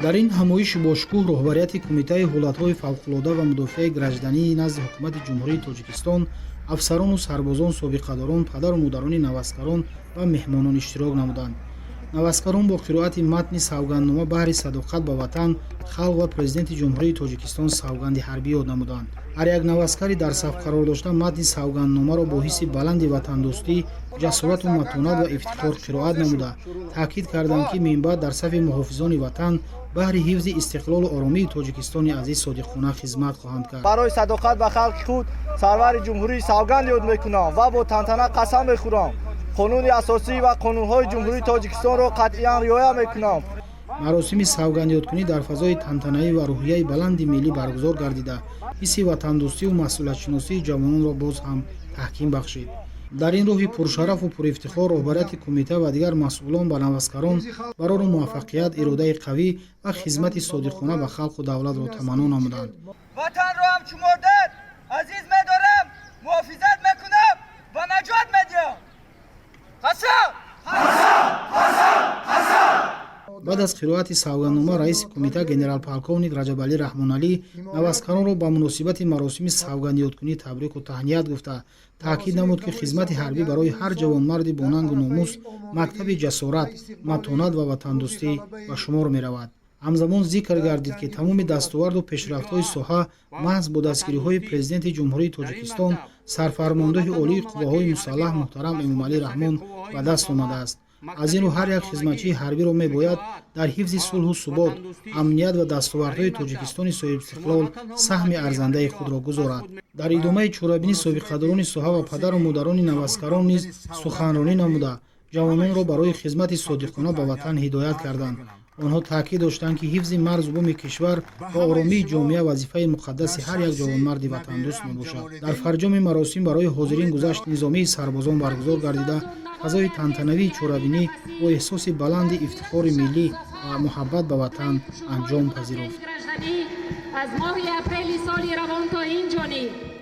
дар ин ҳамоиши бошкӯҳ роҳбарияти кумитаи ҳолатҳои фавқулода ва мудофиаи граждании назди ҳукумати ҷумҳурии Тоҷикистон, афсарону сарбозон, собиқадорон, падару модарони навазкарон ва меҳмонон иштирок намуданд. Навазкарон бо қироати матни савганднома баҳри садоқат ба ватан, халқ ва президенти ҷумҳурии Тоҷикистон савганди ҳарбӣ ёд намуданд. ҳар як навазкари дар саф қарор дошта матни савгандномаро бо ҳисси баланди ватандӯстӣ, ҷасорату матонат ва ифтихор қироат намуда, таъкид карданд ки минбаъд дар сафи муҳофизони ватан баҳри ҳифзи истиқлолу оромии Тоҷикистони азиз содиқона хизмат хоҳанд кард. барои садоқат ба халқи худ сарвари ҷумҳурӣ савганд ёд мекунам ва бо тантана қасам мехӯрам қонуни асосӣ ва қонунҳои ҷумҳурии Тоҷикистонро қатъиян риоя мекунам. маросими савгандёткунӣ дар фазои тантанаӣ ва рӯҳияи баланди миллӣ баргузор гардида, ҳисси ватандӯстиву масъулиятшиносии ҷавононро боз ҳам таҳким бахшид. дар ин роҳи пуршарафу пуифтихор роҳбарияти кумита ва дигар масъулон ба навазкарон барори муваффақият, иродаи қавӣ ва хизмати содиқона ба халқу давлатро таманно намуданд. ватанро ҳамчун модар азиз медорам, муҳофизат мекунам ва наҷот медиҳам. қасам! баъд аз қироати савганднома раиси кумита генерал-полковник Раҷабалӣ Раҳмоналӣ навазкаронро ба муносибати маросими савгандёткунӣ табрику таҳният гуфта, таъкид намуд ки хизмати ҳарбӣ барои ҳар ҷавонмарди бо нангу номус мактаби ҷасорат, матонат ва ватандӯстӣ ба шумор меравад. ҳамзамон зикр гардид ки тамоми дастоварду пешрафтҳои соҳа маҳз бо дастгириҳои президенти ҷумҳурии Тоҷикистон, сарфармондоҳи олии қувваҳои мусаллаҳ муҳтарам Эмомалӣ Раҳмон ба даст омадааст. аз ин рӯ ҳар як хизматчии ҳарбиро мебояд дар ҳифзи сулҳу субот, амният ва дастовардҳои Тоҷикистони соҳибистиқлол саҳми арзандаи худро гузорад. дар идомаи чорабинӣ собиқадорони соҳа ва падару модарони навазкарон низ суханронӣ намуда, ҷавононро барои хизмати содиқона ба ватан ҳидоят карданд. онҳо таъкид доштанд ки ҳифзи марзу буми кишвар ва оромии ҷомеа вазифаи муқаддаси ҳар як ҷавонмарди ватандӯст мебошад. дар фарҷоми маросим барои ҳозирин гузашт низомии сарбозон баргузор гардида, фазои тантанавии чорабинӣ бо эҳсоси баланди ифтихори миллӣ ва муҳаббат ба ватан анҷом пазируфт. از ماه اپریل سال روان تا این جانب